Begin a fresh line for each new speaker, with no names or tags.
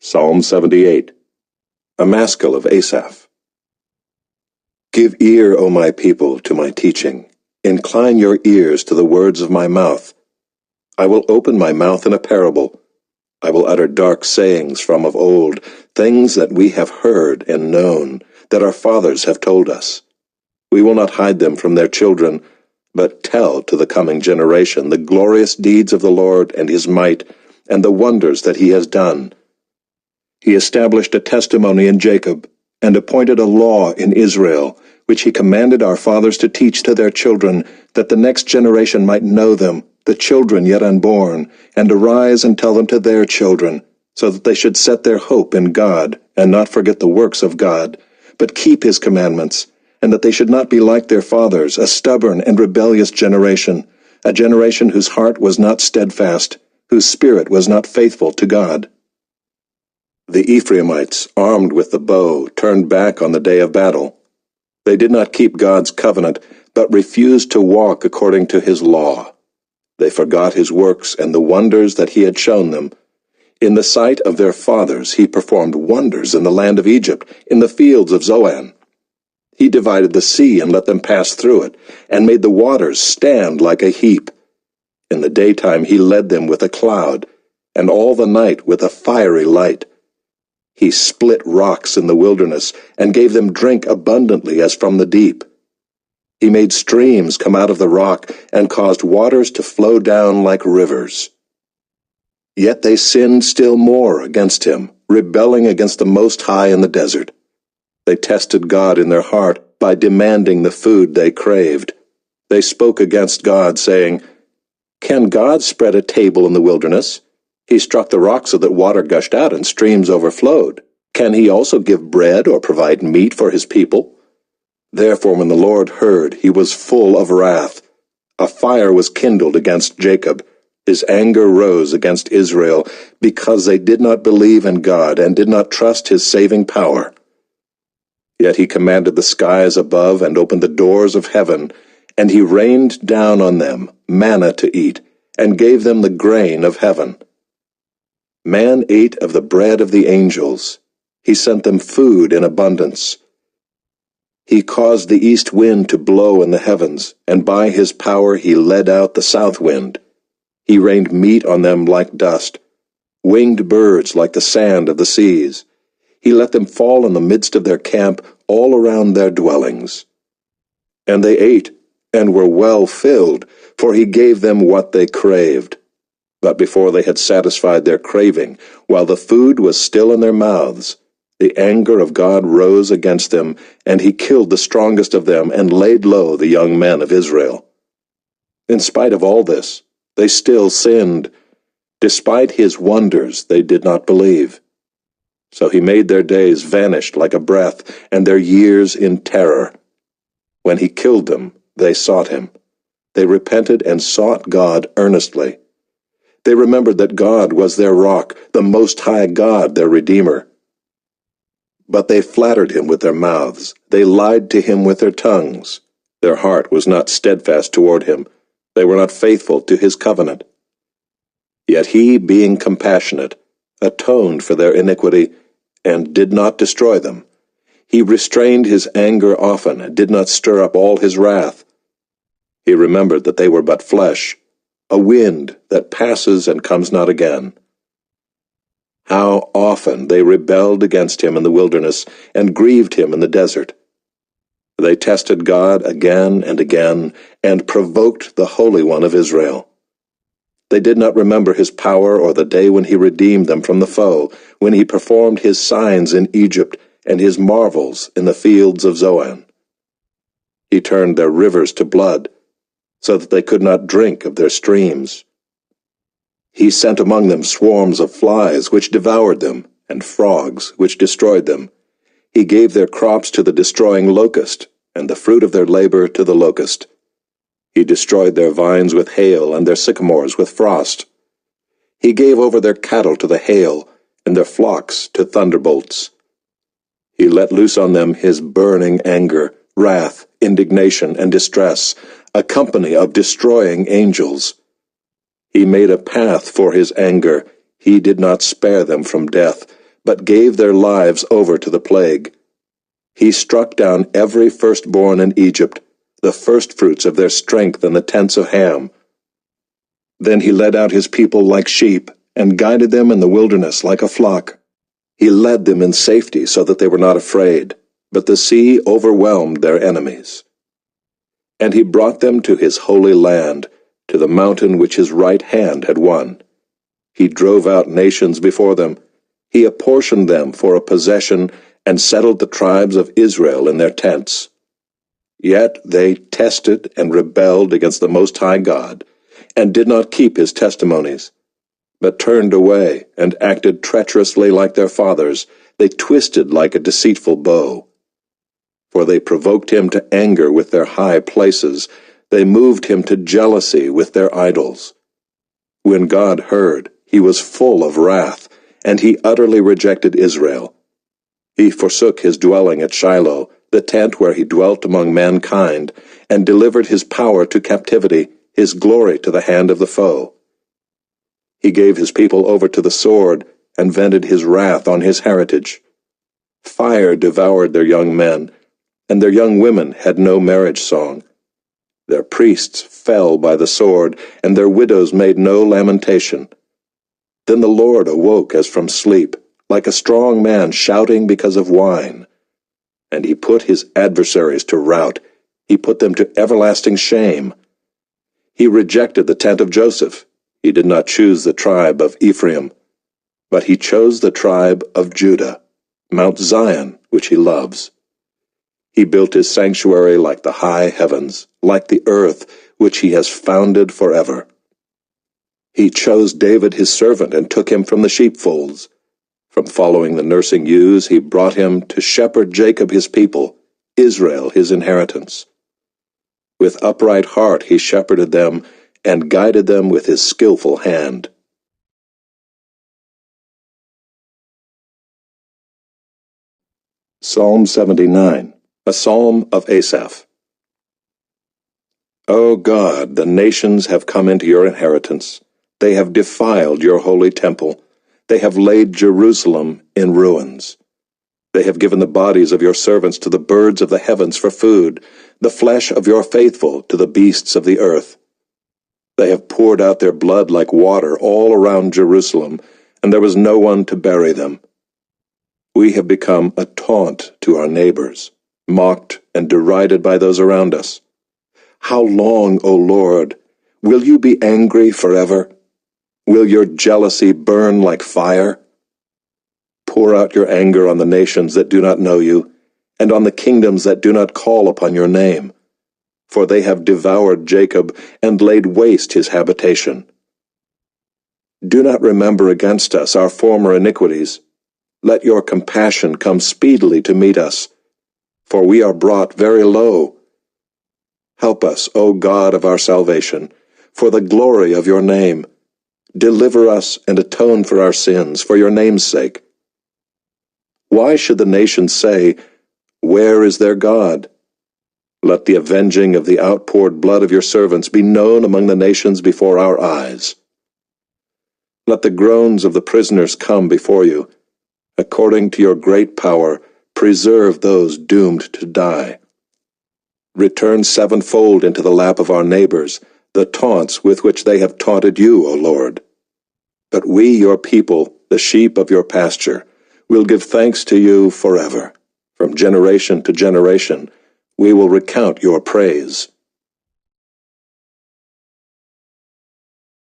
Psalm 78. A Maskil of Asaph. Give ear, O my people, to my teaching. Incline your ears to the words of my mouth. I will open my mouth in a parable. I will utter dark sayings from of old, things that we have heard and known, that our fathers have told us. We will not hide them from their children, but tell to the coming generation the glorious deeds of the Lord and his might, and the wonders that he has done. He established a testimony in Jacob, and appointed a law in Israel, which he commanded our fathers to teach to their children, that the next generation might know them, the children yet unborn, and arise and tell them to their children, so that they should set their hope in God, and not forget the works of God, but keep his commandments, and that they should not be like their fathers, a stubborn and rebellious generation, a generation whose heart was not steadfast, whose spirit was not faithful to God. The Ephraimites, armed with the bow, turned back on the day of battle. They did not keep God's covenant, but refused to walk according to his law. They forgot his works and the wonders that he had shown them. In the sight of their fathers he performed wonders in the land of Egypt, in the fields of Zoan. He divided the sea and let them pass through it, and made the waters stand like a heap. In the daytime he led them with a cloud, and all the night with a fiery light. He split rocks in the wilderness, and gave them drink abundantly as from the deep. He made streams come out of the rock, and caused waters to flow down like rivers. Yet they sinned still more against him, rebelling against the Most High in the desert. They tested God in their heart by demanding the food they craved. They spoke against God, saying, "Can God spread a table in the wilderness? He struck the rock so that water gushed out and streams overflowed. Can he also give bread or provide meat for his people?" Therefore when the Lord heard, he was full of wrath. A fire was kindled against Jacob. His anger rose against Israel, because they did not believe in God and did not trust his saving power. Yet he commanded the skies above and opened the doors of heaven, and he rained down on them manna to eat, and gave them the grain of heaven. Man ate of the bread of the angels. He sent them food in abundance. He caused the east wind to blow in the heavens, and by his power he led out the south wind. He rained meat on them like dust, winged birds like the sand of the seas. He let them fall in the midst of their camp, all around their dwellings. And they ate, and were well filled, for he gave them what they craved. But before they had satisfied their craving, while the food was still in their mouths, the anger of God rose against them, and he killed the strongest of them, and laid low the young men of Israel. In spite of all this, they still sinned. Despite his wonders, they did not believe. So he made their days vanish like a breath, and their years in terror. When he killed them, they sought him. They repented and sought God earnestly. They remembered that God was their rock, the Most High God their Redeemer. But they flattered him with their mouths. They lied to him with their tongues. Their heart was not steadfast toward him. They were not faithful to his covenant. Yet he, being compassionate, atoned for their iniquity, and did not destroy them. He restrained his anger often, and did not stir up all his wrath. He remembered that they were but flesh, a wind that passes and comes not again. How often they rebelled against him in the wilderness, and grieved him in the desert. They tested God again and again, and provoked the Holy One of Israel. They did not remember his power or the day when he redeemed them from the foe, when he performed his signs in Egypt, and his marvels in the fields of Zoan. He turned their rivers to blood, so that they could not drink of their streams. He sent among them swarms of flies, which devoured them, and frogs, which destroyed them. He gave their crops to the destroying locust, and the fruit of their labor to the locust. He destroyed their vines with hail, and their sycamores with frost. He gave over their cattle to the hail, and their flocks to thunderbolts. He let loose on them his burning anger, wrath, indignation, and distress, a company of destroying angels. He made a path for his anger. He did not spare them from death, but gave their lives over to the plague. He struck down every firstborn in Egypt, the firstfruits of their strength in the tents of Ham. Then he led out his people like sheep, and guided them in the wilderness like a flock. He led them in safety so that they were not afraid, but the sea overwhelmed their enemies. And he brought them to his holy land, to the mountain which his right hand had won. He drove out nations before them. He apportioned them for a possession, and settled the tribes of Israel in their tents. Yet they tested and rebelled against the Most High God, and did not keep his testimonies, but turned away and acted treacherously like their fathers. They twisted like a deceitful bow. For they provoked him to anger with their high places. They moved him to jealousy with their idols. When God heard, he was full of wrath, and he utterly rejected Israel. He forsook his dwelling at Shiloh, the tent where he dwelt among mankind, and delivered his power to captivity, his glory to the hand of the foe. He gave his people over to the sword, and vented his wrath on his heritage. Fire devoured their young men, and their young women had no marriage song. Their priests fell by the sword, and their widows made no lamentation. Then the Lord awoke as from sleep, like a strong man shouting because of wine. And he put his adversaries to rout. He put them to everlasting shame. He rejected the tent of Joseph. He did not choose the tribe of Ephraim, but he chose the tribe of Judah, Mount Zion, which he loves. He built his sanctuary like the high heavens, like the earth, which he has founded forever. He chose David his servant and took him from the sheepfolds. From following the nursing ewes, he brought him to shepherd Jacob his people, Israel his inheritance. With upright heart he shepherded them, and guided them with his skillful hand. Psalm 79, a psalm of Asaph. O God, the nations have come into your inheritance. They have defiled your holy temple. They have laid Jerusalem in ruins. They have given the bodies of your servants to the birds of the heavens for food, the flesh of your faithful to the beasts of the earth. They have poured out their blood like water all around Jerusalem, and there was no one to bury them. We have become a taunt to our neighbors, mocked and derided by those around us. How long, O Lord? Will you be angry forever? Will your jealousy burn like fire? Pour out your anger on the nations that do not know you, and on the kingdoms that do not call upon your name. For they have devoured Jacob, and laid waste his habitation. Do not remember against us our former iniquities. Let your compassion come speedily to meet us, for we are brought very low. Help us, O God of our salvation, for the glory of your name. Deliver us and atone for our sins, for your name's sake. Why should the nations say, where is their God? Let the avenging of the outpoured blood of your servants be known among the nations before our eyes. Let the groans of the prisoners come before you. According to your great power, preserve those doomed to die. Return sevenfold into the lap of our neighbors the taunts with which they have taunted you, O Lord. But we, your people, the sheep of your pasture, will give thanks to you forever. From generation to generation, we will recount your praise.